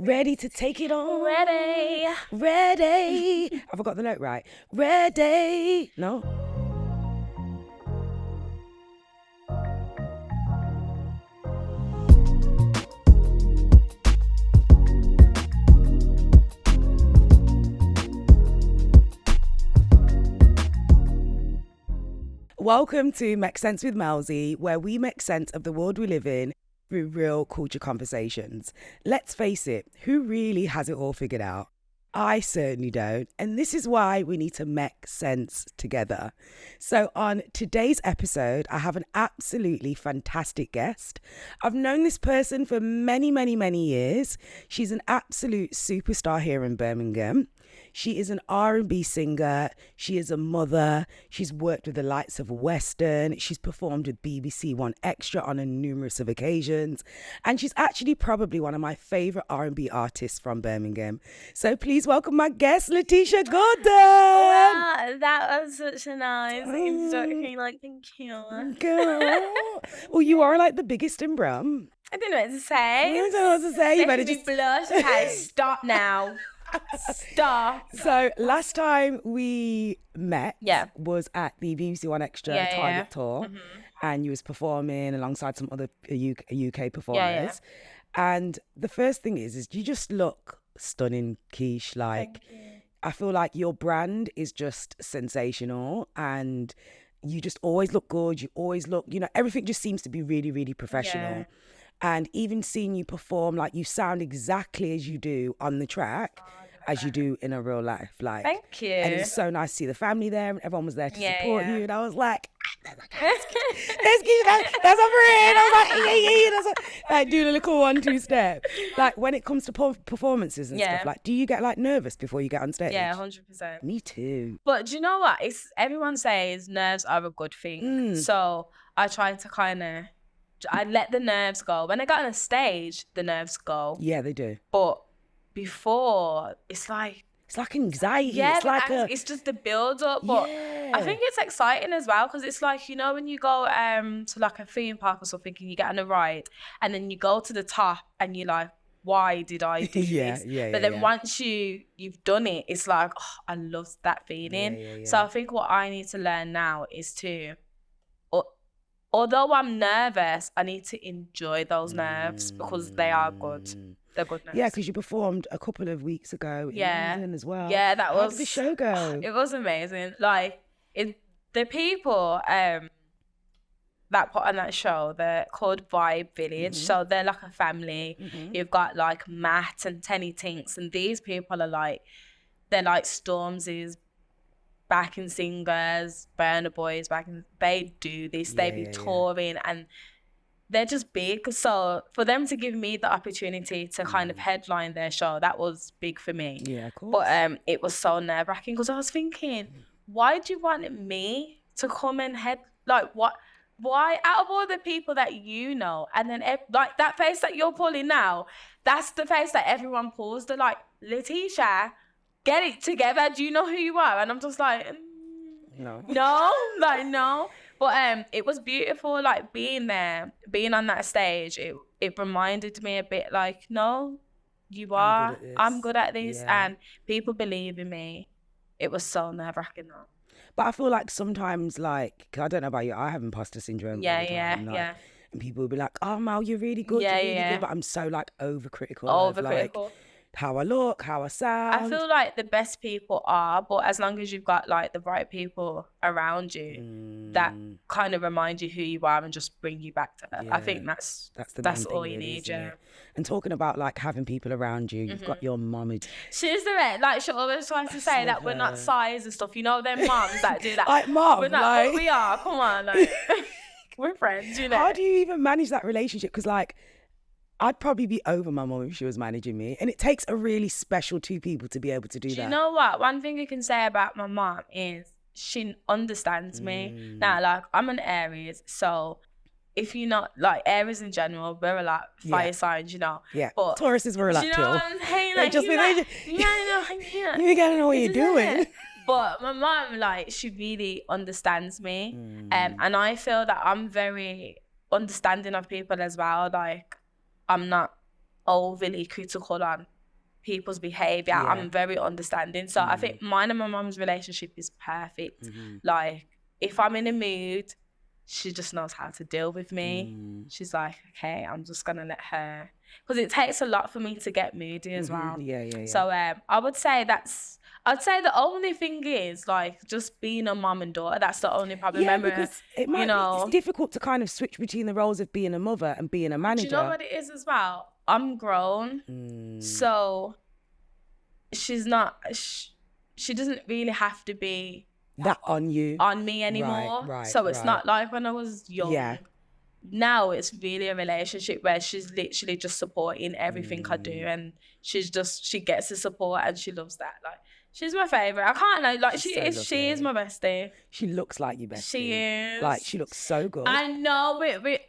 Ready to take it on. Ready. Have I got the note right? Ready. No? Welcome to Mek Sense with Melzy, where we make sense of the world we live in through real culture conversations. Let's face it, who really has it all figured out? I certainly don't, and this is why we need to make sense together. So on today's episode, I have an absolutely fantastic guest. I've known this person for many, many, many years. She's an absolute superstar here in Birmingham. She is an R&B singer. She is a mother. She's worked with the likes of Western. She's performed with BBC One Extra on a numerous of occasions. And she's actually probably one of my favourite R&B artists from Birmingham. So please welcome my guest, Letisha Gordon. Wow, that was such a nice introduction. Like, thank you. Girl. Well, you are like the biggest in Brum. I don't know what to say. I don't know what to say. You better Making just me blush. Okay, stop now. Stop. So last time we met was at the BBC One Extra Target tour, and you was performing alongside some other UK performers. And the first thing is you just look stunning, Keish. Like, I feel like your brand is just sensational, and you just always look good. You always look, everything just seems to be really, really professional. Yeah. And even seeing you perform, like, you sound exactly as you do on the track as you do in a real life. Like, thank you. And it was so nice to see the family there, and everyone was there to support you. And I was like, that's a friend. I was like, do the little 1-2 step. Like, when it comes to performances and stuff, like, do you get like nervous before you get on stage? Yeah, 100%. Me too. But do you know what? Everyone says nerves are a good thing. So I try to I let the nerves go. When I got on a stage, the nerves go. Yeah, they do. But before, it's like anxiety. Yeah, it's just the build up. But I think it's exciting as well, because it's like, when you go to like a theme park or something and you get on a ride and then you go to the top and you're like, why did I do this? But then once you've done it, it's like, oh, I love that feeling. So I think what I need to learn now is to, although I'm nervous, I need to enjoy those nerves because they are good. They're good nerves. Yeah, because you performed a couple of weeks ago in London as well. Yeah, that was... How did the show go? It was amazing. Like, the people that put on that show, they're called Vibe Village. So they're like a family. You've got like Matt and Tenny Tinks, and these people are like, they're like Stormzy's backing singers, Burner Boys they do this. They be touring and they're just big. So for them to give me the opportunity to kind of headline their show, that was big for me. Yeah, of course. But it was so nerve-wracking because I was thinking, why do you want me to come and why out of all the people that you know, and then like that face that you're pulling now, that's the face that everyone pulls. They're like, Letisha, get it together. Do you know who you are? And I'm just like, no. But it was beautiful, like being there, being on that stage. It reminded me a bit like, no, you are. I'm good at this, and people believe in me. It was so nerve-wracking though. But I feel like sometimes, like, I don't know about you, I have imposter syndrome. Yeah. And people will be like, oh, Mel, you're really good. You're really good. But I'm so, like, overcritical. Of, like, how I look, how I sound. I feel like the best people are, but as long as you've got like the right people around you that kind of remind you who you are and just bring you back to earth. I think that's all you need, And talking about like having people around you, you've got your mum. She's the best. Like, she always tries to say that we're not size and stuff. You know them mums that do that. Like, mum, we're not, like... but we are. Come on, like we're friends, How do you even manage that relationship? Because like, I'd probably be over my mum if she was managing me. And it takes a really special two people to be able to do that. Do you know what? One thing you can say about my mum is she understands me. Now, like, I'm an Aries, so if you're not, like, Aries in general, we're a lot fire signs, Yeah. But Tauruses were a lot too. You know what I'm saying? Like, you gotta know what you're doing. But my mum, like, she really understands me. And I feel that I'm very understanding of people as well. Like, I'm not overly critical on people's behavior. Yeah. I'm very understanding. So I think mine and my mum's relationship is perfect. Like, if I'm in a mood, she just knows how to deal with me. She's like, okay, I'm just gonna let her, because it takes a lot for me to get moody as well. Yeah. So I would say I'd say the only thing is like just being a mum and daughter. That's the only problem. Yeah, Remember, because it might it's difficult to kind of switch between the roles of being a mother and being a manager. Do you know what it is as well? I'm grown, so she's not. She doesn't really have to be that on me anymore. Right, so it's not like when I was young. Yeah. Now it's really a relationship where she's literally just supporting everything I do, and she gets the support and she loves that. Like, she's my favourite. I can't know, like, she is my bestie. She looks like your bestie. She is. Like, she looks so good. I know,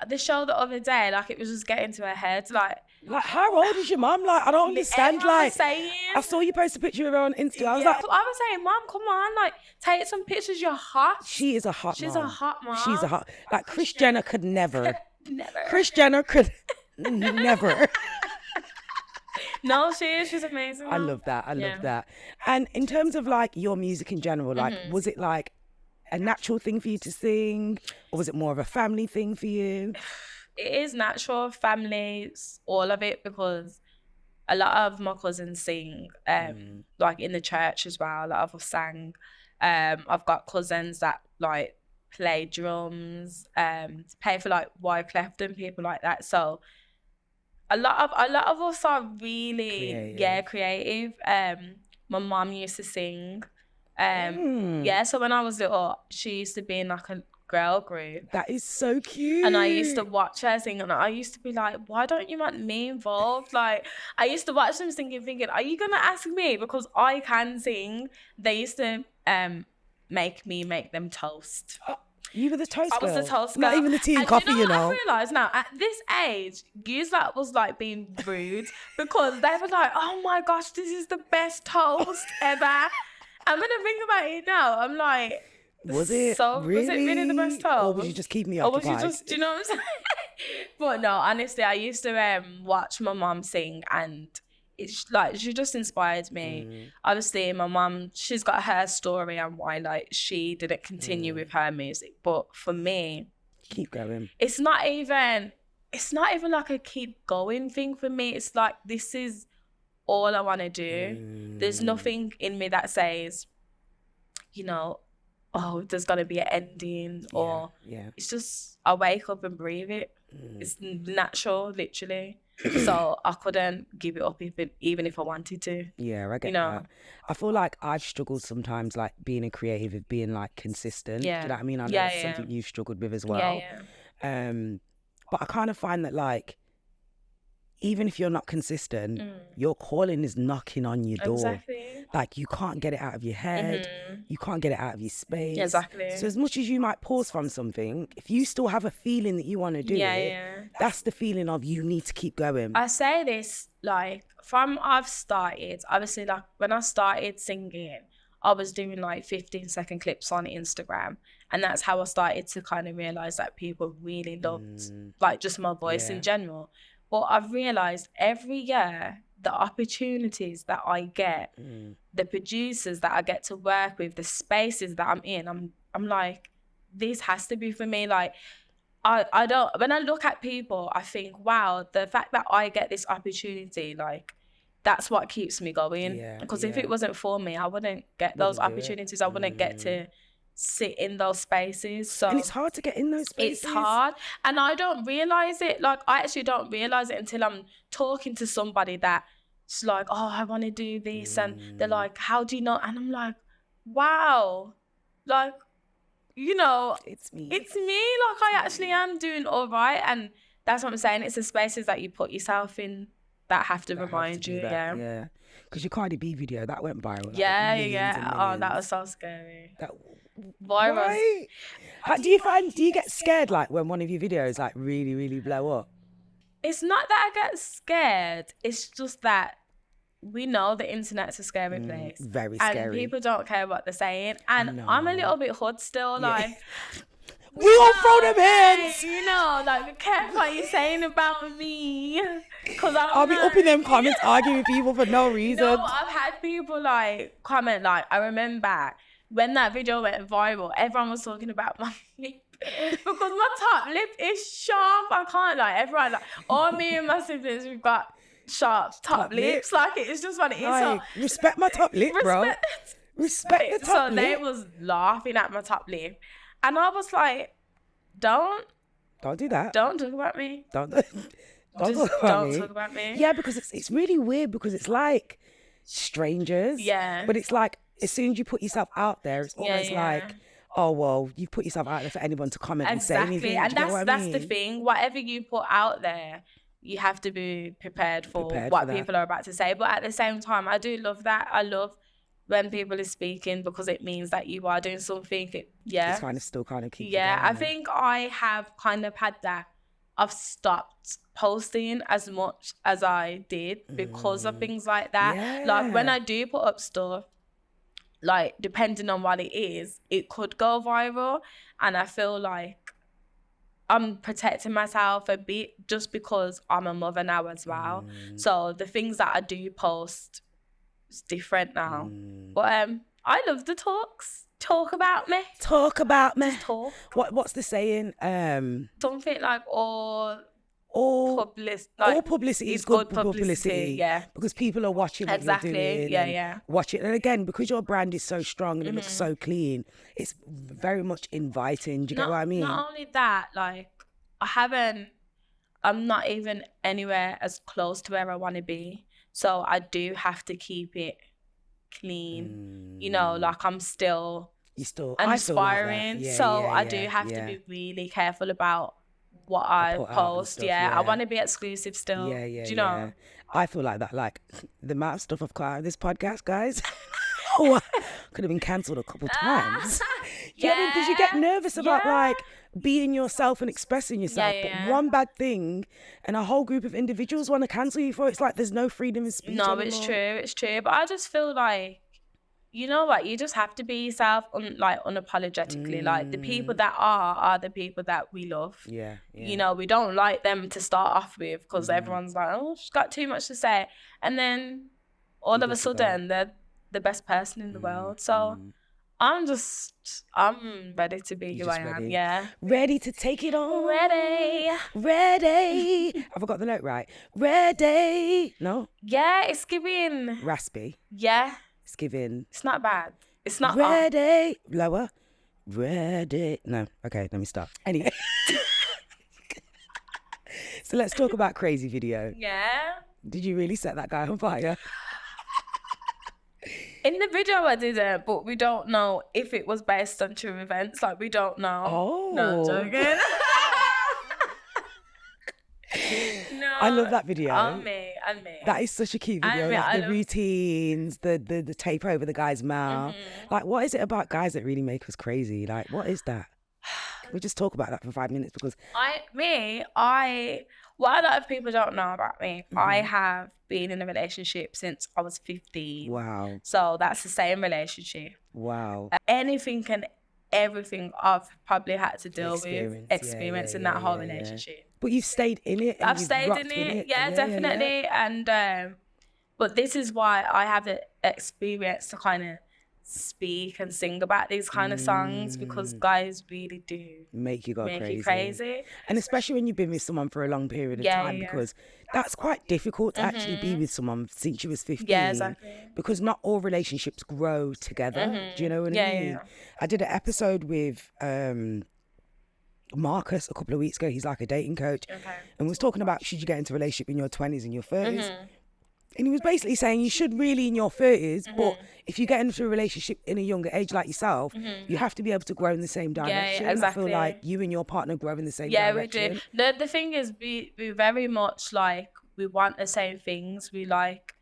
the show the other day, like, it was just getting to her head, like how old is your mum? Like, I don't understand. Like, saying, I saw you post a picture of her on Instagram. I was like, I was saying, Mum, come on, like, take some pictures. You're hot. She is a hot She's mom. a hot mom. She's a hot, like, Kris Jenner could never. Never. Kris Jenner could never. No, she's amazing. I love that. I love that. And in terms of like your music in general, like, was it like a natural thing for you to sing, or was it more of a family thing for you? It is natural, families, all of it, because a lot of my cousins sing, like in the church as well. A lot of us sang. I've got cousins that like play drums, play for like Wyclef and people like that. So a lot of us are really creative. My mum used to sing. So when I was little, she used to be in like a girl group. That is so cute. And I used to watch her sing, and I used to be like, why don't you want me involved? Like, I used to watch them singing, thinking, are you gonna ask me? Because I can sing. They used to make them toast. You were the toast girl. I was the toast girl. Not even the tea and coffee, you know. I realise now, at this age, Guse like was like being rude, because they were like, oh my gosh, this is the best toast ever. I'm gonna think about it now. I'm like, was it really the best toast? Or was you just keeping me occupied? Or was you just, do you know what I'm saying? But no, honestly, I used to watch my mum sing, and it's like, she just inspired me. Obviously, my mum, she's got her story on why like she didn't continue with her music, but for me, keep going. It's not even like a keep going thing for me. It's like, this is all I want to do. There's nothing in me that says, you know, oh, there's got to be an ending, or it's just, I wake up and breathe it. It's natural, literally. So I couldn't give it up even if I wanted to. Yeah, I get that. I feel like I've struggled sometimes, like being a creative, of being like consistent. Do you know what I mean? I know it's something you've struggled with as well. But I kind of find that like, even if you're not consistent, your calling is knocking on your door. Exactly. Like, you can't get it out of your head. You can't get it out of your space. Exactly. So as much as you might pause from something, if you still have a feeling that you want to do it, that's the feeling of you need to keep going. I say this, like, I've started, obviously, like, when I started singing, I was doing like 15-second clips on Instagram. And that's how I started to kind of realise that people really loved, like, just my voice in general. But I've realised every year, the opportunities that I get, the producers that I get to work with, the spaces that I'm in, I'm like, this has to be for me. Like, I don't, when I look at people, I think, wow, the fact that I get this opportunity, like, that's what keeps me going. Because if it wasn't for me, I wouldn't get those opportunities. I wouldn't get to sit in those spaces. So, and it's hard to get in those spaces. It's hard, and I don't realise it. Like, I actually don't realise it until I'm talking to somebody that's like, oh, I want to do this, and they're like, how do you know? And I'm like, wow, like, you know, it's me. Like, I actually am doing all right. And that's what I'm saying. It's the spaces that you put yourself in that have to remind you. Yeah. Because your Cardi B video, that went viral. Like, Oh, that was so scary. Why? Do you get scared, like, when one of your videos like really, really blow up? It's not that I get scared. It's just that we know the internet's a scary place. Very scary. And people don't care what they're saying. And I'm a little bit hood still, like. We all throw them hands. You know, like, be careful what you're saying about me. Because I'll be up in them comments arguing with people for no reason. No, I've had people like comment, like, I remember when that video went viral, everyone was talking about my lip. Because my top lip is sharp. I can't, like, everyone, like, all me and my siblings, we've got sharp top lips. Like, it's just what it is. Like, so, respect my top lip, bro. Respect the top lip. So they was laughing at my top lip. And I was like, don't do that. Don't talk about me. Don't talk about me. Yeah, because it's really weird because it's like strangers. Yeah. But it's like, as soon as you put yourself out there, it's almost like, oh, well, you put yourself out there for anyone to comment and say anything. And that's the thing. Whatever you put out there, you have to be prepared for what people are about to say. But at the same time, I do love that. I love when people are speaking because it means that you are doing something. It's kind of still kind of keep I think I have kind of had that. I've stopped posting as much as I did because of things like that. Yeah. Like when I do put up stuff, like depending on what it is, it could go viral. And I feel like I'm protecting myself a bit just because I'm a mother now as well. So the things that I do post is different now. But I love the talks. Talk about me. Talk about me. Just talk. What's the saying? Something like all publicity is good publicity. Yeah. Because people are watching what you're doing. Yeah. Watch it. And again, because your brand is so strong and it looks so clean, it's very much inviting. Do you get what I mean? Not only that, like, I'm not even anywhere as close to where I want to be. So I do have to keep it clean. You know, like I'm still inspiring. Like I do have to be really careful about what I post. I want to be exclusive still. Do you know? I feel like that. Like the amount of stuff I've got out of this podcast, guys. I could have been cancelled a couple times. Because you get nervous about like being yourself and expressing yourself. But one bad thing and a whole group of individuals want to cancel you for it. It's like there's no freedom of speech anymore. It's true. But I just feel like, you know what, you just have to be yourself unapologetically. Like the people that are the people that we love. Yeah. You know, we don't like them to start off with because everyone's like, oh, she's got too much to say. And then all of a sudden they're the best person in the world. So I'm ready to be who I am. Yeah. Ready to take it on. Ready. Have I got the note right? Ready. No? Yeah, it's giving. Raspy. Yeah. It's giving. It's not bad. It's not. Ready. Lower. Ready. No. Okay, let me stop. Anyway. So let's talk about Crazy Video. Yeah. Did you really set that guy on fire? In the video I didn't, but we don't know if it was based on true events. Like, we don't know. Oh. No, I'm joking. No. I love that video. On me. That is such a cute video. Like the routines, the tape over the guy's mouth. Like, what is it about guys that really make us crazy? Like, what is that? We just talk about that for 5 minutes because what a lot of people don't know about me, I have been in a relationship since I was 15. Wow. So that's the same relationship. Wow. Anything and everything I've probably had to deal with experiencing that whole relationship. But you've stayed in it. I've stayed in it. Yeah, definitely. And but this is why I have the experience to kind of speak and sing about these kind of songs, because guys really do make you go crazy. And especially when you've been with someone for a long period of time, because that's quite difficult to actually be with someone since you was 15. Yeah, exactly. Because not all relationships grow together. Do you know what I mean? Yeah. I did an episode with Marcus a couple of weeks ago. He's like a dating coach. Okay. And was talking about, should you get into a relationship in your 20s and your 30s? And he was basically saying you should really in your 30s, but if you get into a relationship in a younger age like yourself, you have to be able to grow in the same direction. Yeah, exactly. I feel like you and your partner grow in the same direction. Yeah, we do. The thing is, we very much like, we want the same things. We like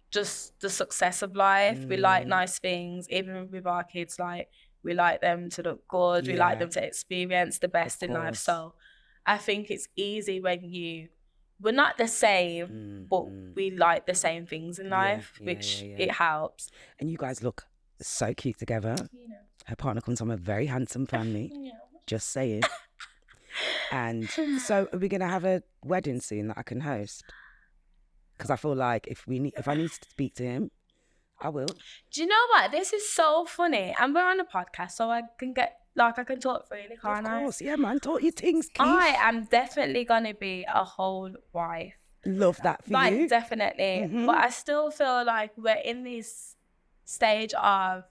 just the success of life. We like nice things. Even with our kids, like, we like them to look good. We like them to experience the best in life. So I think it's easy when we're not the same, but we like the same things in life, which it helps. And you guys look so cute together. You know. Her partner comes from a very handsome family. Yeah. Just saying. And so are we going to have a wedding soon that I can host? Because I feel like if I need to speak to him, I will. Do you know what? This is so funny. And we're on a podcast, so I can talk freely, can't I? Of course, yeah, man. Talk your things, Keith. I am definitely going to be a whole wife. Love that for you. Definitely. But I still feel like we're in this stage of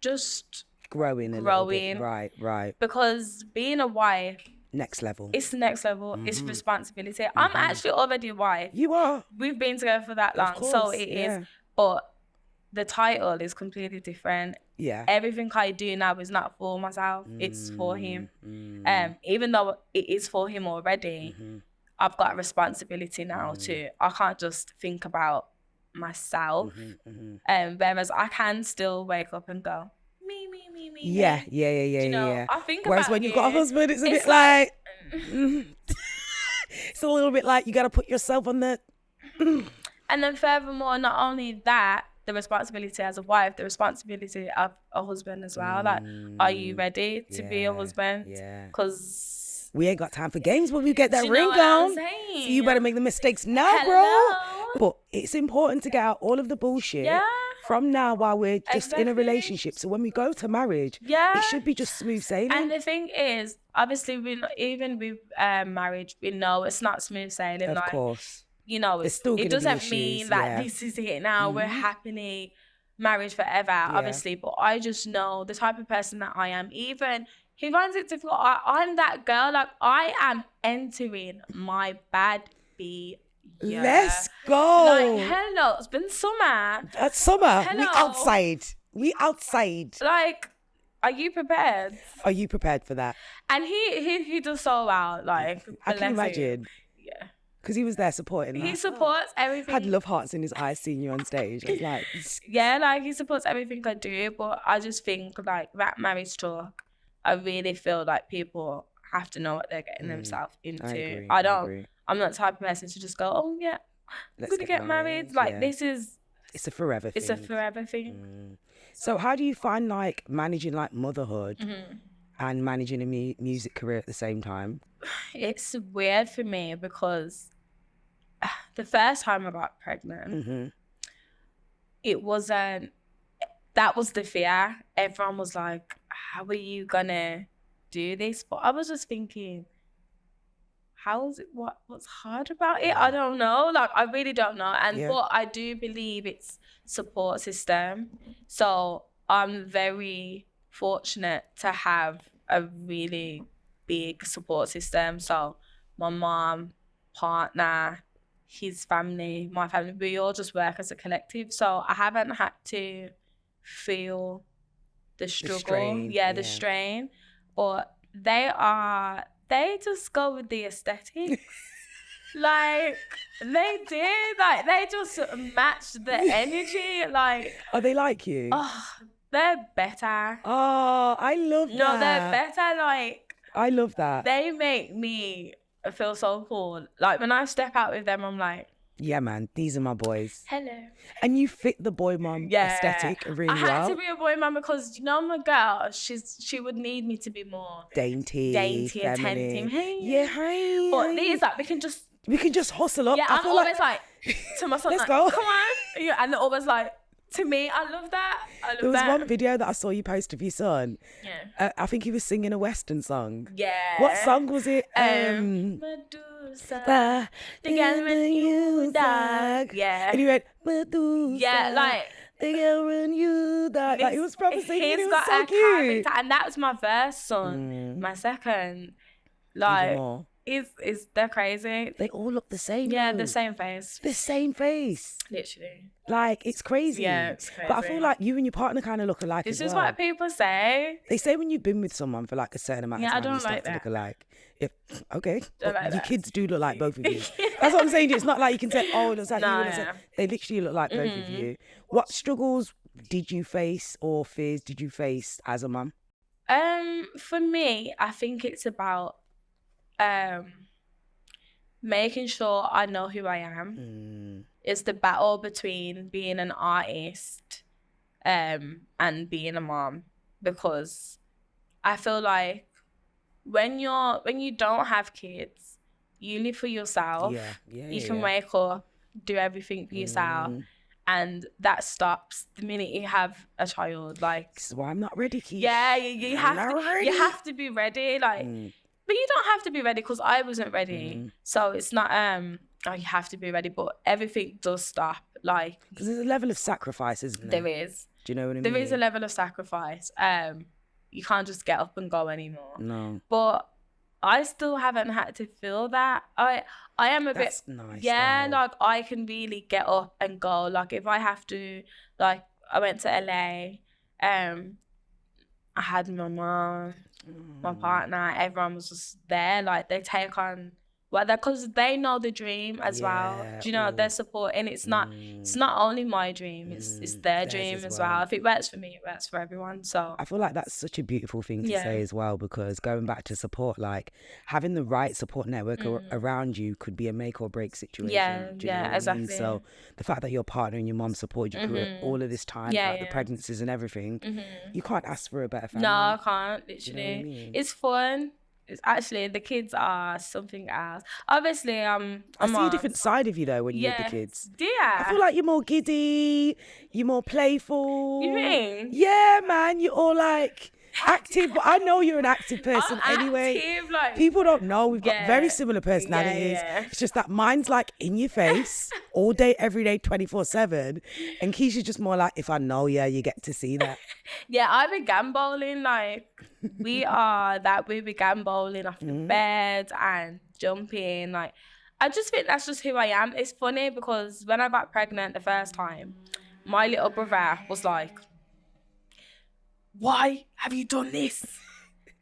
just growing a little bit. Right. Because being a wife, next level. It's the next level. It's responsibility. I'm actually already a wife. You are. We've been together for that long, so it is. But the title is completely different. Yeah. Everything I do now is not for myself. It's for him. Even though it is for him already, I've got a responsibility now too. I can't just think about myself. Whereas I can still wake up and go, me. Yeah. You know, Yeah. I think Whereas about when you've got a husband, it's a bit like it's a little bit like you got to put yourself on the. And then furthermore, not only that, the responsibility as a wife, the responsibility of a husband as well. Like, are you ready to be a husband? Yeah. Because we ain't got time for games when we get that ring on. So you better make the mistakes now, bro. But it's important to get out all of the bullshit from now while we're just in a relationship. So when we go to marriage, it should be just smooth sailing. And the thing is, obviously, even with marriage, we know it's not smooth sailing. Of course. You know, it doesn't mean that this is it now. We're happily married forever, obviously. But I just know the type of person that I am. Even he finds it difficult. I'm that girl. Like, I am entering my bad B year. Let's go. Like, hello, it's been summer. Summer. Hello. We outside. Like, are you prepared? Are you prepared for that? And he does so well. Like, I can imagine. Yeah. Because he was there supporting that. He supports everything. Had love hearts in his eyes seeing you on stage. It's like... Yeah, like, he supports everything I do. But I just think, like, that marriage talk, I really feel like people have to know what they're getting themselves into. I agree. I'm not the type of person to just go, oh, yeah, I'm going to get married. Like, this is... It's a forever thing. It's a forever thing. So how do you find, like, managing, like, motherhood and managing a music career at the same time? It's weird for me because the first time I got pregnant, it wasn't... That was the fear. Everyone was like, how are you going to do this? But I was just thinking... How is it? What's hard about it? I don't know. Like, I really don't know. But I do believe it's support system. So I'm very fortunate to have a really big support system. So my mom, partner, his family, my family, we all just work as a collective. So I haven't had to feel the struggle. The strain. But they just go with the aesthetic. Like, they did. Like, they just match the energy. Like... Are they like you? Oh, they're better. Oh, I love that. No, they're better. Like... I love that. They make me feel so cool. Like, when I step out with them, I'm like... Yeah, man, these are my boys. Hello. And you fit the boy mom aesthetic really well. I had to be a boy mom because, you know, my girl, she would need me to be more dainty, attentive. Hey. Yeah, hey. But these, like, we can just hustle up. Yeah, I'm always like to my son, let's like, go. Come on. Yeah, and they're always like, to me, I love that. There was one video that I saw you post of your son. Yeah. I think he was singing a Western song. Yeah. What song was it? Medusa. The girl when you dog. Yeah. And he went, Medusa. Yeah, like. The girl when you dog. Like, he was probably singing. He was so cute. Character, and that was my first son. My second. Like. They're crazy. They all look the same. Yeah, the same face. The same face. Literally. Like, it's crazy. Yeah, it's crazy. But I feel like you and your partner kind of look alike as well. This is what people say. They say when you've been with someone for like a certain amount of time, I don't you start like to that. look alike. Okay. Don't like your that. kids do look like both of you. That's what I'm saying. It's not like you can say, oh, it looks like you. They literally look like both of you. What struggles did you face or fears did you face as a mum? For me, I think it's about making sure I know who I am. It's the battle between being an artist and being a mom, because I feel like when you don't have kids, you live for yourself. You can wake up, do everything for yourself, and that stops the minute you have a child. Like, this is why I'm not ready, Keith. yeah, you have to be ready. Like, but you don't have to be ready, because I wasn't ready. So it's not oh, you have to be ready, but everything does stop. Like, because there's a level of sacrifice, isn't there? There is. Do you know what I mean? There is a level of sacrifice. You can't just get up and go anymore. No. But I still haven't had to feel that. I am a That's bit nice, yeah, though. like I can really get up and go. Like if I have to, like I went to LA, I had my mom, my partner, everyone was just there. Like they take on because they know the dream as well. Do you know, they're supporting. It's not only my dream, it's their dream as well. If it works for me, it works for everyone. So I feel like that's such a beautiful thing to say as well, because going back to support, like having the right support network around you could be a make or break situation. Do you know what I mean? So the fact that your partner and your mom supported you through all of this time, like the pregnancies and everything, you can't ask for a better family. No, I can't, literally. Do you know what I mean? It's fun. It's actually, the kids are something else. Obviously, I see a different side of you though when you're with the kids. Yeah. I feel like you're more giddy, you're more playful. You mean? Yeah, man, you're all like active. But I know you're an active person anyway. Active, like, people don't know we've got very similar personalities. It's just that mine's like in your face all day, every day, 24/7, and Keisha's just more like, if I know you get to see that. Yeah, I began bowling. Like we began bowling off the bed and jumping. Like I just think that's just who I am. It's funny because when I got pregnant the first time, my little brother was like, "Why have you done this?"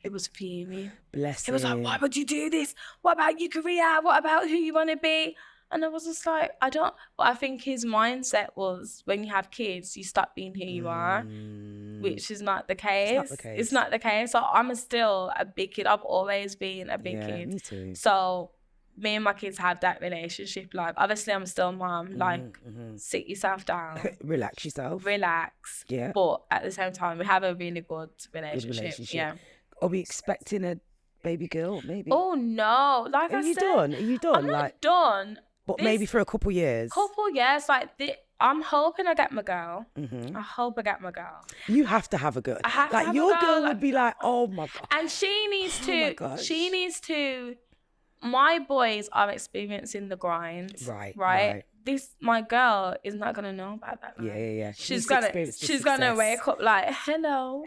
It was fuming. Bless him. It was like, "Why would you do this? What about your career? What about who you want to be?" And I was just like, but I think his mindset was, when you have kids, you stop being who you are, which is not the case. It's not the case. So I'm still a big kid. I've always been a big kid. Me too. So me and my kids have that relationship. Like, obviously I'm still mom. Like, sit yourself down. Relax yourself. Relax. Yeah. But at the same time, we have a really good relationship. Yeah. Are we expecting a baby girl, maybe? Oh, no. Like I said. Are you done? I'm not done. But maybe for a couple years. Like I'm hoping I get my girl. I hope I get my girl. You have to have a girl. I have to have your a girl would be like, oh my god. And she needs to. My boys are experiencing the grind. Right. My girl is not gonna know about that. Yeah. She's gonna wake up like, hello.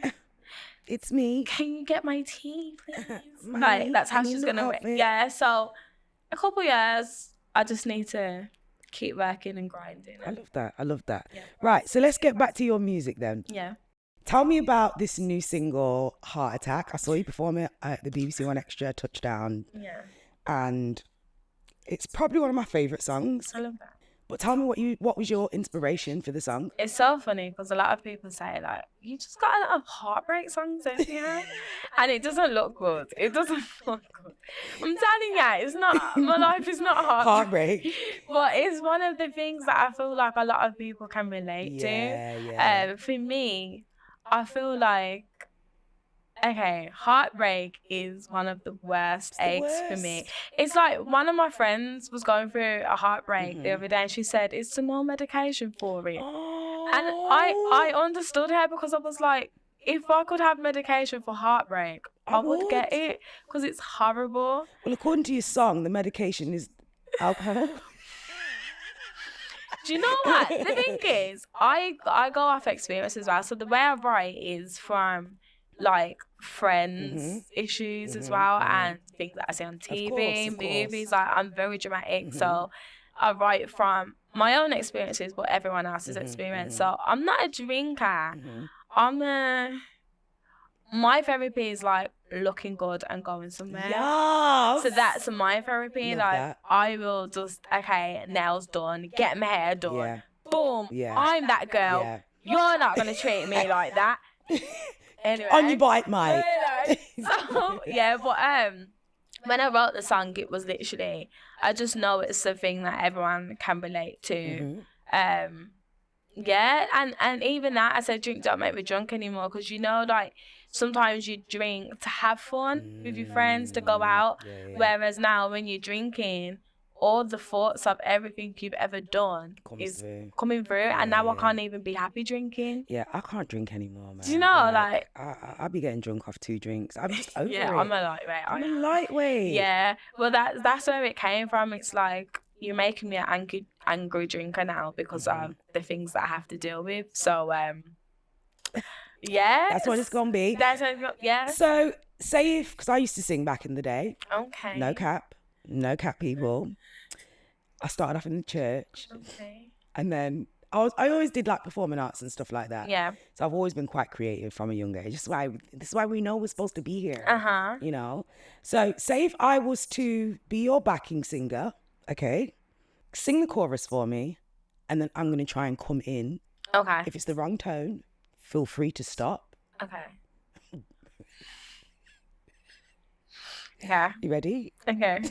It's me. Can you get my tea, please? Like that's how she's gonna wake. Yeah. So a couple years. I just need to keep working and grinding. I love that. Yeah. Right, so let's get back to your music then. Yeah. Tell me about this new single, Heart Attack. I saw you perform it at the BBC One Extra Touchdown. Yeah. And it's probably one of my favourite songs. I love that. But tell me what was your inspiration for the song? It's so funny because a lot of people say, like, you just got a lot of heartbreak songs, don't you? And it doesn't look good. It doesn't look good. I'm telling you, it's not. My life is not heartbreak. But it's one of the things that I feel like a lot of people can relate to. Yeah. For me, I feel like, okay, heartbreak is one of the worst aches for me. It's like one of my friends was going through a heartbreak the other day, and she said, "It's some more medication for it." Oh. And I understood her because I was like, if I could have medication for heartbreak, I would get it because it's horrible. Well, according to your song, the medication is alcohol. Do you know what? The thing is, I go off experience as well. So the way I write is from like friends issues as well and things that I see on TV, of course. Movies. Like I'm very dramatic, so I write from my own experiences, but everyone else's experience. So I'm not a drinker. My therapy is like looking good and going somewhere. Yes. So that's my therapy. Love like that. I will just nails done, get my hair done. Yeah. Boom. Yeah. I'm that girl. Yeah. You're not gonna treat me like that. Anyway. On your bike, mate. So but when I wrote the song, it was literally, I just know it's something that everyone can relate to. And even that, I said, drink don't make me drunk anymore, because like sometimes you drink to have fun with your friends, to go out. Yeah. Whereas now when you're drinking, all the thoughts of everything you've ever done is coming through. And now I can't even be happy drinking. Yeah, I can't drink anymore, man. Do you know, like I'll be getting drunk off 2 drinks. I'm just over it. yeah, I'm a lightweight. I'm a lightweight. Yeah, well, that's where it came from. It's like, you're making me an angry drinker now because of the things that I have to deal with. So, yeah. That's what it's going to be. Yeah. So, say if, because I used to sing back in the day. Okay. No cap, people. I started off in the church. Okay. And then I always did like performing arts and stuff like that. Yeah. So I've always been quite creative from a young age. This is why we know we're supposed to be here. You know? So, say if I was to be your backing singer, okay, sing the chorus for me, and then I'm going to try and come in. Okay. If it's the wrong tone, feel free to stop. Okay. Yeah. You ready? Okay.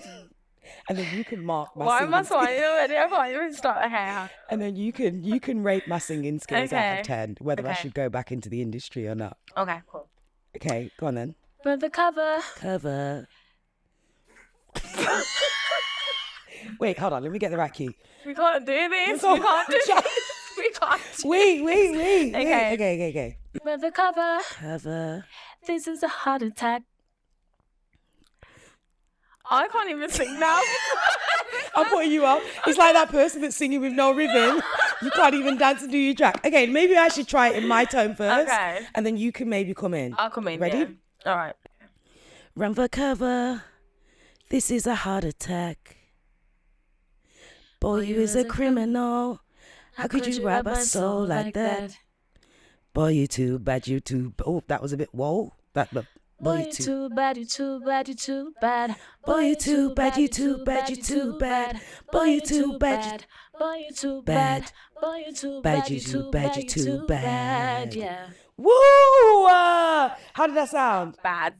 And then you can mark my Why singing am I smiling already? I can't even start. Okay. And then you can rate my singing skills out of 10, whether I should go back into the industry or not. Okay, cool. Okay, go on then. For the cover. Wait, hold on. Let me get the right key. We can't do this. We can't do this. We can't do Wait. Okay. Okay. For the cover. This is a heart attack. I can't even sing now. I'm putting you up. It's like that person that's singing with no rhythm. You can't even dance and do your track. Okay, maybe I should try it in my tone first. Okay. And then you can maybe come in. I'll come in. Ready? Yeah. All right. Run for cover. This is a heart attack. Boy, you is a criminal. How could you rob a soul like that? Boy, you too bad, you too. Oh, that was a bit whoa. Boy, you too bad, you too bad, you too bad. Boy, you too bad, you too bad, you too bad. Boy, you too bad, boy, you too bad. Boy, you too bad, you too bad, you too bad. Yeah. Woo! How did that sound? Bad.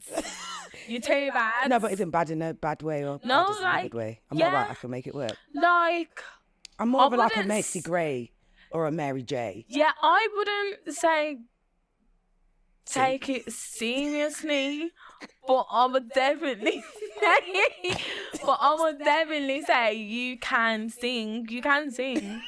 You're too bad. No, but isn't bad in a bad way or no, just like, in a good way? I'm not right. I can make it work. Like, I'm more of like a Macy Gray or a Mary J. Yeah, I wouldn't say take it seriously, but I would definitely say, you can sing. You can sing.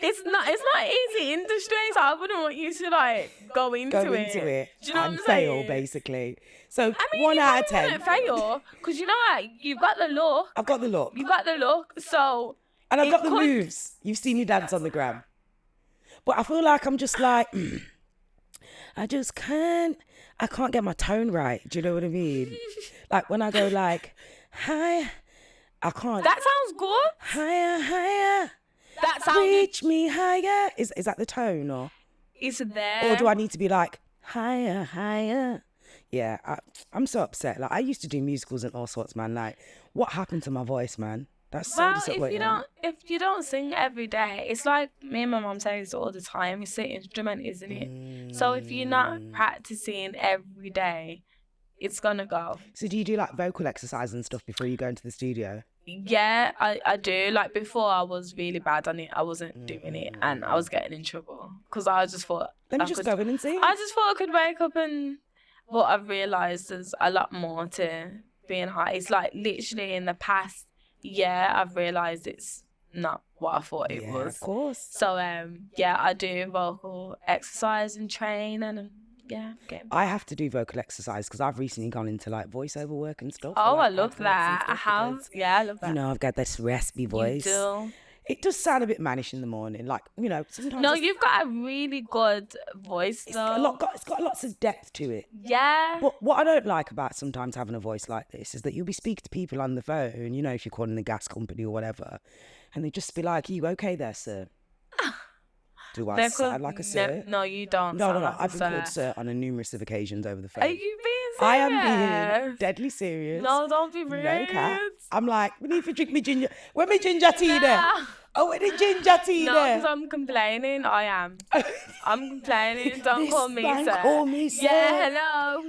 It's not easy industry, so I wouldn't want you to like go into it. Do you know and what I'm fail saying? Basically. So I mean, 1 out of 10. You wouldn't fail because you know what? You've got the look. I've got the look. You've got the look. So. And I've got the moves. You've seen me dance on the gram. But I feel like I'm just like, I can't get my tone right. Do you know what I mean? Like when I go like, higher, I can't. That sounds good. Higher. That sounds. Reach me higher. Is that the tone or? It's there. Or do I need to be like, higher? Yeah, I'm so upset. Like I used to do musicals and all sorts, man. Like what happened to my voice, man? That's so disappointing. If you don't sing every day, it's like me and my mum say this all the time. It's an instrument, isn't it? So if you're not practicing every day, it's gonna go. So do you do like vocal exercise and stuff before you go into the studio? Yeah, I do. Like before, I was really bad on it. I wasn't doing it, and I was getting in trouble because I just thought. Let me just go in and sing. I just thought I could wake up and. But I've realised there's a lot more to being high. It's like literally in the past year, I've realised it's not what I thought it was. Of course. So I do vocal exercise and train and. Yeah, okay. I have to do vocal exercise because I've recently gone into like voiceover work and stuff. Oh, like, I love that. I have. Yeah, I love that. You know, I've got this raspy voice. You do. It does sound a bit mannish in the morning. Like, you know, sometimes. No, you've got a really good voice though. It's got lots of depth to it. Yeah. But what I don't like about sometimes having a voice like this is that you'll be speaking to people on the phone, you know, if you're calling the gas company or whatever, and they just be like, "Are you okay there, sir?" Do I sound like a sir? No, you don't. No. Like I've been called sir on a numerous of occasions over the phone. Are you being serious? I am being deadly serious. No, don't be rude. No cap. I'm like, we need to drink me ginger. Where me ginger tea there? Oh, where the ginger tea no, there? because I'm complaining. I am. I'm complaining. Don't call me sir. Call me sir. Yeah, hello.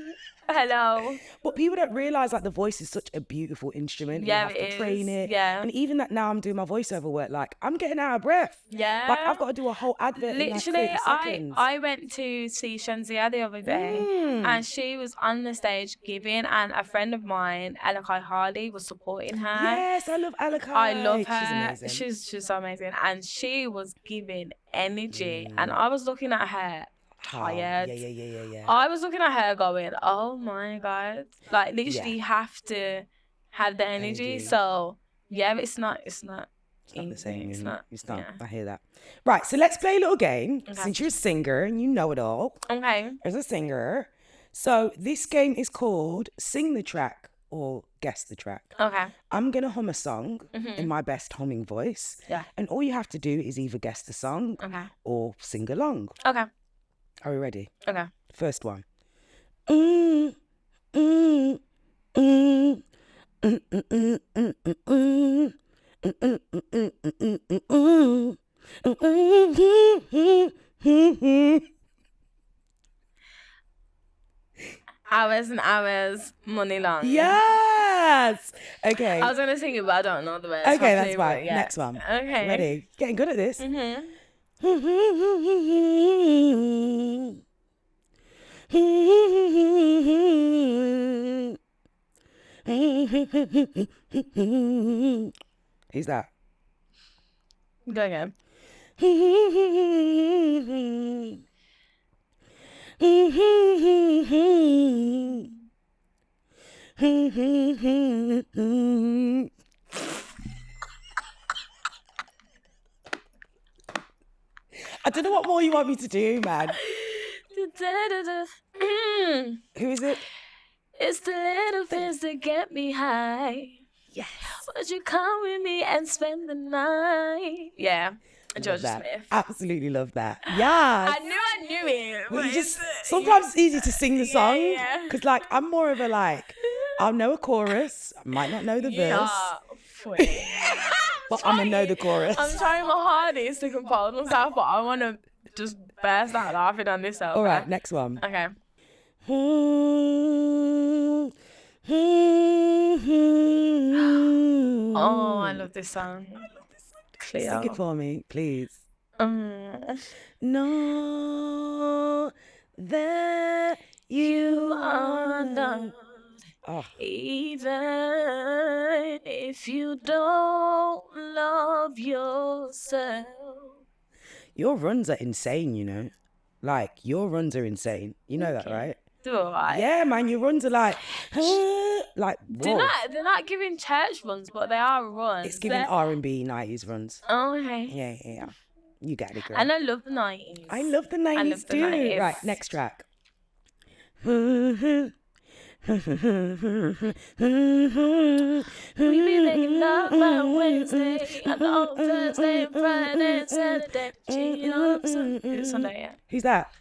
Hello. But people don't realise like the voice is such a beautiful instrument. Yeah, you have it to train is. it. Yeah. And even that now I'm doing my voiceover work, like I'm getting out of breath. Yeah. Like I've got to do a whole advert in like 30 seconds. I went to see Shenzia the other day and she was on the stage giving, and a friend of mine, Alakai Harley, was supporting her. Yes, I love Alakai. I love her. She's amazing. She's so amazing. And she was giving energy. And I was looking at her tired. Yeah. I was looking at her going, oh my God. Like literally you have to have the energy. So yeah, it's not It's not the same. It's not. Yeah. I hear that. Right, so let's play a little game. Okay. Since you're a singer and you know it all. Okay. As a singer. So this game is called Sing the Track or Guess the Track. Okay. I'm going to hum a song in my best humming voice. Yeah. And all you have to do is either guess the song or sing along. Okay. Are we ready? Okay. First one. Hours and hours, money long. Yes. Okay. I was gonna sing it, but I don't know the words. Okay, that's fine. Yeah. Next one. Okay. Ready? Getting good at this. Who's that? Go again. I don't know what more you want me to do, man. Who is it? It's the little things that get me high. Yes. Would you come with me and spend the night? Yeah. Georgia Smith. Absolutely love that. Yeah. I knew it. Well, sometimes it's easy to sing the song because like I'm more of a like I'll know a chorus, I might not know the verse, but I'm gonna know the chorus. I'm trying my hardest to compose myself, but I want to just burst out laughing on this song. All right, next one. Okay. Oh, I love this song. Cleo. Sing it for me, please. Know that you are loved. Even if you don't love yourself. Your runs are insane, you know. Like, your runs are insane. You know that, right? Do I? Yeah, man, your runs are like, whoa. They're not giving church runs, but they are runs. It's giving R&B 90s runs. Oh, okay. Yeah. You get it, girl. And I love the 90s. I love the 90s too. 90s. Right, next track. We be making love on Wednesday, and on Thursday, and Friday, and Saturday. Cheating on Sunday, yeah. Who's that?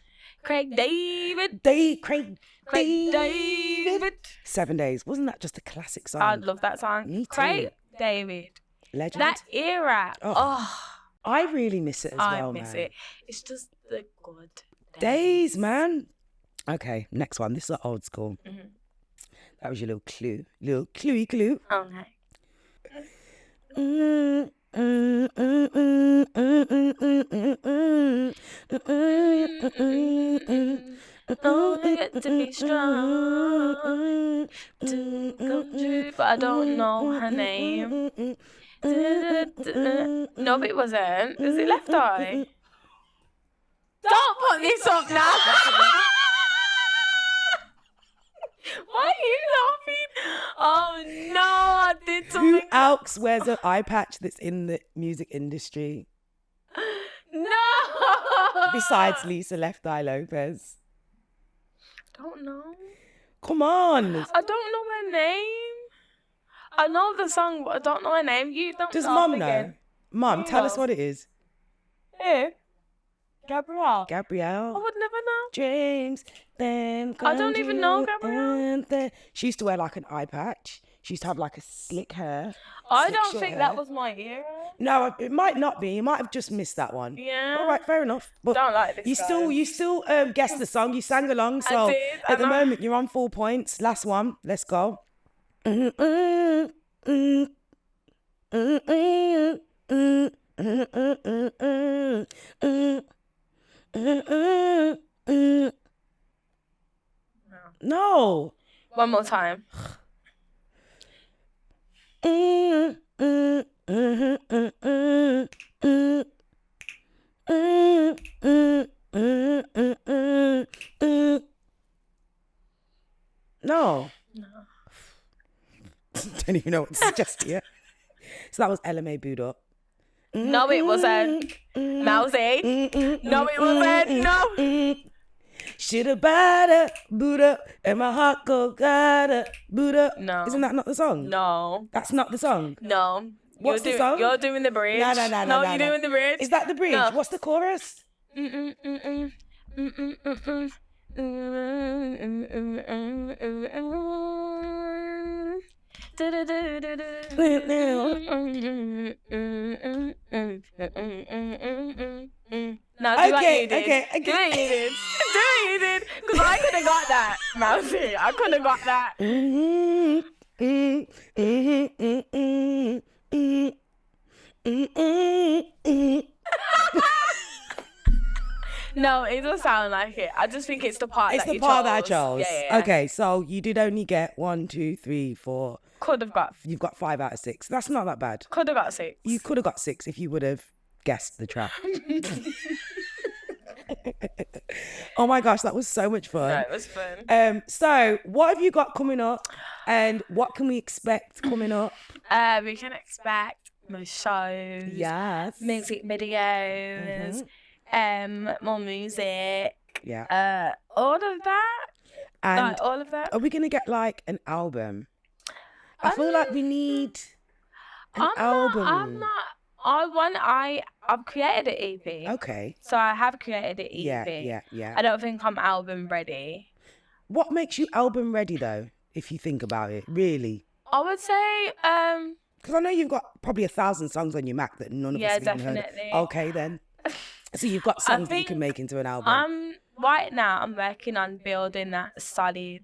Craig David. Craig David. 7 Days. Wasn't that just a classic song? I love that song. Me too. Craig David. Legend. That era. Oh. I really miss it as well, man. I miss it. It's just the good days, man. Okay, next one. This is old school. That was your little clue. Little cluey clue. Okay. Oh, I get to be strong to come true, but I don't know her name. No, it wasn't. Is it Left Eye? Don't put this up now. Why are you laughing? Oh no, I did something. Who else wears an eye patch that's in the music industry? No. Besides Lisa Left Eye Lopez. Don't know. Come on. I don't know her name. I know the song, but I don't know her name. You don't. Does know Mum know? Mum, tell us what it is. Who? Gabrielle. I would never know. James. I don't even know Gabrielle. She used to wear like an eye patch. She used to have like a slick hair. I slick don't short think hair. that was my era. No, it might not be. You might have just missed that one. Yeah. All right, fair enough. But Don't like this you still guessed the song. You sang along. So did, at the moment you're on 4 points. Last one. Let's go. No. One more time. No. Don't even know what to suggest here. So that was LMA Boot Up. No, it wasn't. Melzy. No, it wasn't. No. Shoulda bada boot up and my heart go gotta boot up. No. Isn't that not the song? No. That's not the song. No. What's the song? You're doing the bridge. No, you're doing the bridge. Is that the bridge? No. What's the chorus? Now, do what Okay, you did. okay. Do what you did. Do what you did. Because I could have got that, Melzy. I could have got that. No, it doesn't sound like it. I just think it's the part It's that the you part that I chose. chose. Yeah. Okay, so you did only get 1, 2, 3, 4. Could have got. You've got 5 out of 6. That's not that bad. Could have got 6. You could have got 6 if you would have guessed the track. Oh my gosh, that was so much fun. No, it was fun. So what have you got coming up, and what can we expect coming up? We can expect more shows. Yes. Music videos. More music. Yeah. All of that. And Like, all of that. are we gonna get like an album? I feel like we need an album. I've created an EP. Okay. So I have created an EP. Yeah. I don't think I'm album ready. What makes you album ready though, if you think about it, really? I would say, Because I know you've got probably 1,000 songs on your Mac that none of us have even heard. definitely. Okay then. So you've got songs that you can make into an album. Right now I'm working on building that solid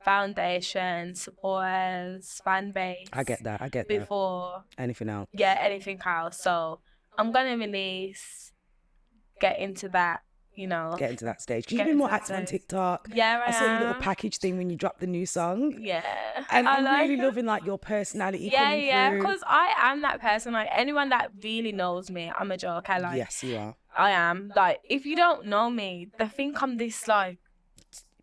foundation, supporters, fan base. I get that. Before Anything else? anything else. So I'm gonna get into that, Get into that stage. Because Get you've been more into that active on stage. TikTok. Yeah, I saw your little am. package thing when you dropped the new song. Yeah. And I I'm like really it. loving like your personality Yeah, coming yeah, through. because I am that person. Like anyone that really knows me, I'm a joker. Like Yes, you are. I am. Like if you don't know me, they think I'm this like.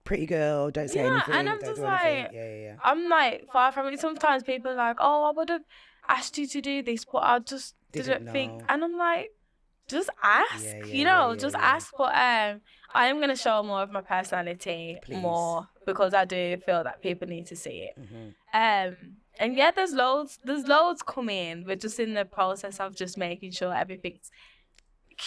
Pretty girl, don't say Yeah, anything. and I'm don't just do anything. like- Yeah. I'm like far from it. Sometimes people are like, oh, I would have asked you to do this, but I just didn't think. know. And I'm like, just ask. Yeah, just yeah. ask. But I am gonna show more of my personality Please. more because I do feel that people need to see it. Mm-hmm. And yeah, there's loads coming. We're just in the process of just making sure everything's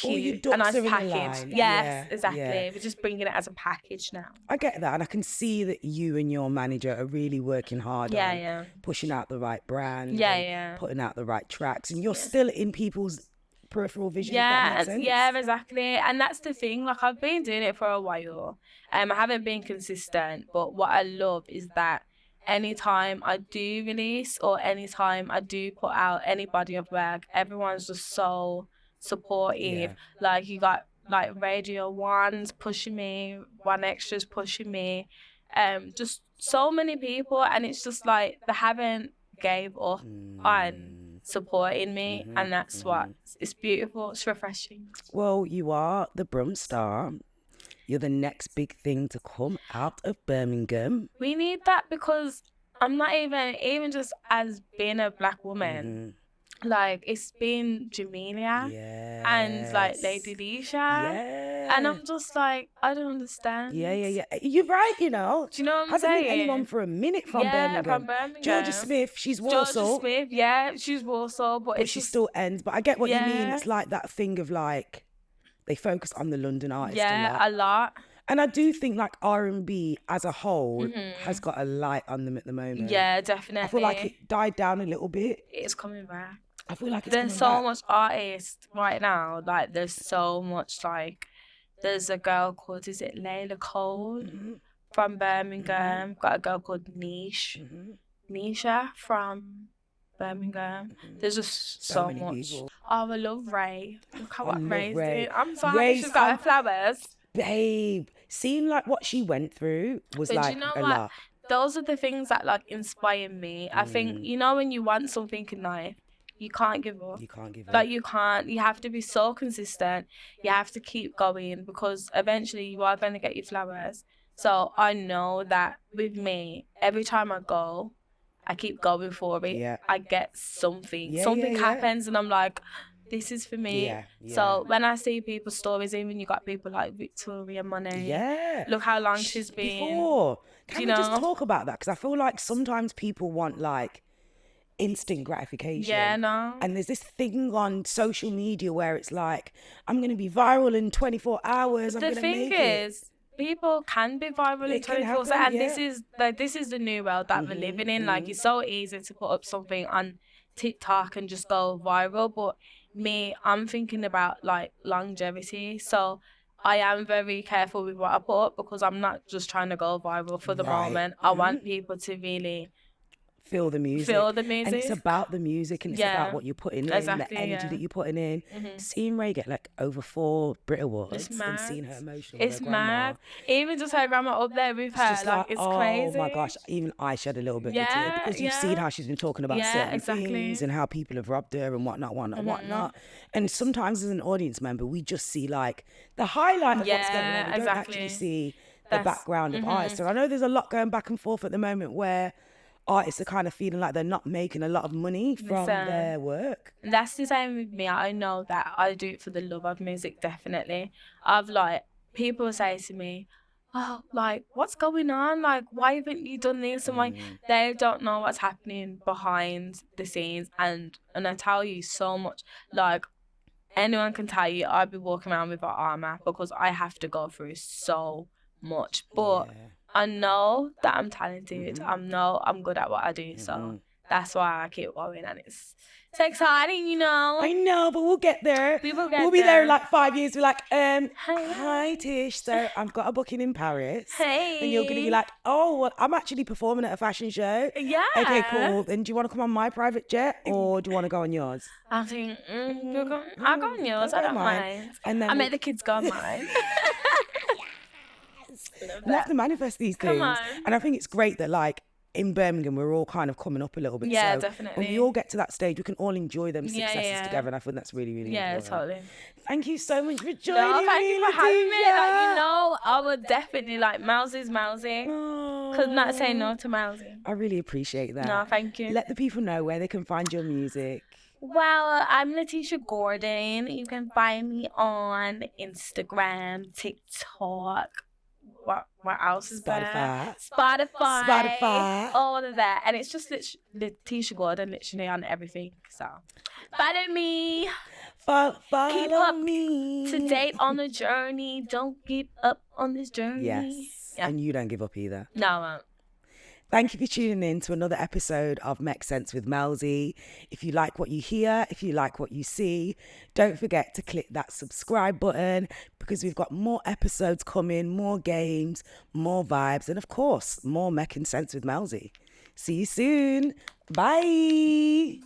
All your cute, ducks a nice are in a package. line. Yes, Yeah, exactly. yeah. We're just bringing it as a package now. I get that, and I can see that you and your manager are really working hard on Yeah. pushing out the right brand, Yeah, and yeah. putting out the right tracks, and you're still in people's peripheral vision. if that Yeah, makes sense. yeah, exactly. And that's the thing. Like I've been doing it for a while. I haven't been consistent, but what I love is that anytime I do release or anytime I do put out any body of work, everyone's just so supportive. Yeah. Like you got like Radio 1's pushing me, One Extra's pushing me, just so many people, and it's just like they haven't gave up on supporting me, and that's what it's beautiful. It's refreshing. Well, you are the Brum Star. You're the next big thing to come out of Birmingham. We need that because I'm not even just as being a black woman. Like it's been Jamelia and like Lady Leisha, and I'm just like I don't understand. Yeah. You're right, you know. Do you know what I'm Hasn't saying? been anyone for a minute from Birmingham. from Birmingham. Georgia Smith, she's Warsaw. Georgia Smith, yeah, she's Warsaw, but But it's she just, still ends. But I get what you mean. Yeah. It's like that thing of like, they focus on the London artist yeah, a lot. And I do think like R&B as a whole has got a light on them at the moment. Yeah, definitely. I feel like it died down a little bit. It's coming back. I feel like it's There's coming so back. much artists right now. Like, there's so much, like, there's a girl called, is it Layla Cole from Birmingham? Got a girl called Nisha from Birmingham. There's just so many much. people. Oh, I love Ray. Look how what love Ray's Ray. doing. I'm so happy Ray's- she's got her flowers. Babe, seeing like what she went through was But like you know a what? lot. Those are the things that like inspire me. I think, you know, when you want something in life, you can't give up. You can't give up. Like, you can't. You have to be so consistent. You have to keep going, because eventually you are going to get your flowers. So I know that with me, every time I go, I keep going for it. Yeah. I get something. Yeah, Something yeah, yeah. happens and I'm like, this is for me. Yeah, So when I see people's stories, even you got people like Victoria Monet. Yeah. Look how long she's been. Before. Can you we just know? talk about that? Because I feel like sometimes people want like instant gratification. Yeah, no. And there's this thing on social media where it's like, I'm going to be viral in 24 hours. I'm The going to thing make it. is, people can be viral in It can 24/7, happen, and this is the new world that we're living in. Like, it's so easy to put up something on TikTok and just go viral, but me, I'm thinking about like longevity. So I am very careful with what I put up, because I'm not just trying to go viral for the Right. moment. I want people to really Feel the music. feel the And it's music. about the music, and it's Yeah. about what you're putting in, Exactly, the energy yeah. that you're putting in. Seeing Ray get like over 4 Brit Awards It's and seeing mad. her emotional with It's her grandma. mad. Even just her grandma up there with her, Just like, it's oh crazy. my gosh, even I shed a little bit of a tear, Yeah, because you've yeah. seen how she's been talking about Yeah, certain exactly. things and how people have robbed her and whatnot. And sometimes as an audience member, we just see like the highlight of what's going on. Yeah, We don't actually exactly. see the That's- background of artists. And I know there's a lot going back and forth at the moment where artists are kind of feeling like they're not making a lot of money from Listen. their work. And that's the same with me. I know that I do it for the love of music, definitely. I've like, people say to me, oh, like, what's going on? Like, why haven't you done this? And why they don't know what's happening behind the scenes. And I tell you so much, like, anyone can tell you, I'd be walking around with an armor, because I have to go through so much. But I know that I'm talented. I know I'm good at what I do. So that's why I keep going, and it's exciting, you know. I know, but we'll get there. We will get We'll be there in there. like 5 years. We're like, Hi. hi Tish. So I've got a booking in Paris. Hey. And you're gonna be like, oh, well, I'm actually performing at a fashion show. Yeah. Okay, cool. Then do you want to come on my private jet, or do you want to go on yours? I think I'll go on yours. I don't mind. And then I make the kids go on mine. we have to manifest these things. Come on. And I think it's great that like in Birmingham we're all kind of coming up a little bit. Yeah, so definitely. when we all get to that stage, we can all enjoy them Yeah, successes yeah. together. And I think that's really, really Yeah, important. totally. Thank you so much for joining No, thank me, you for having me. Like, Letisha. you know, I would definitely like Melzy's Melzy. Could not say no to Melzy. I really appreciate that. No, thank you. Let the people know where they can find your music. Well, I'm Letisha Gordon. You can find me on Instagram, TikTok. What else is there? Spotify. All of that. And it's just Letisha Gordon, literally on everything. So follow me. Follow Keep up me. to date on the journey. Don't give up on this journey. Yes. Yeah. And you don't give up either. No, I won't. Thank you for tuning in to another episode of Mek Sense with Melzy. If you like what you hear, if you like what you see, don't forget to click that subscribe button, because we've got more episodes coming, more games, more vibes, and of course, more Mek Sense with Melzy. See you soon. Bye.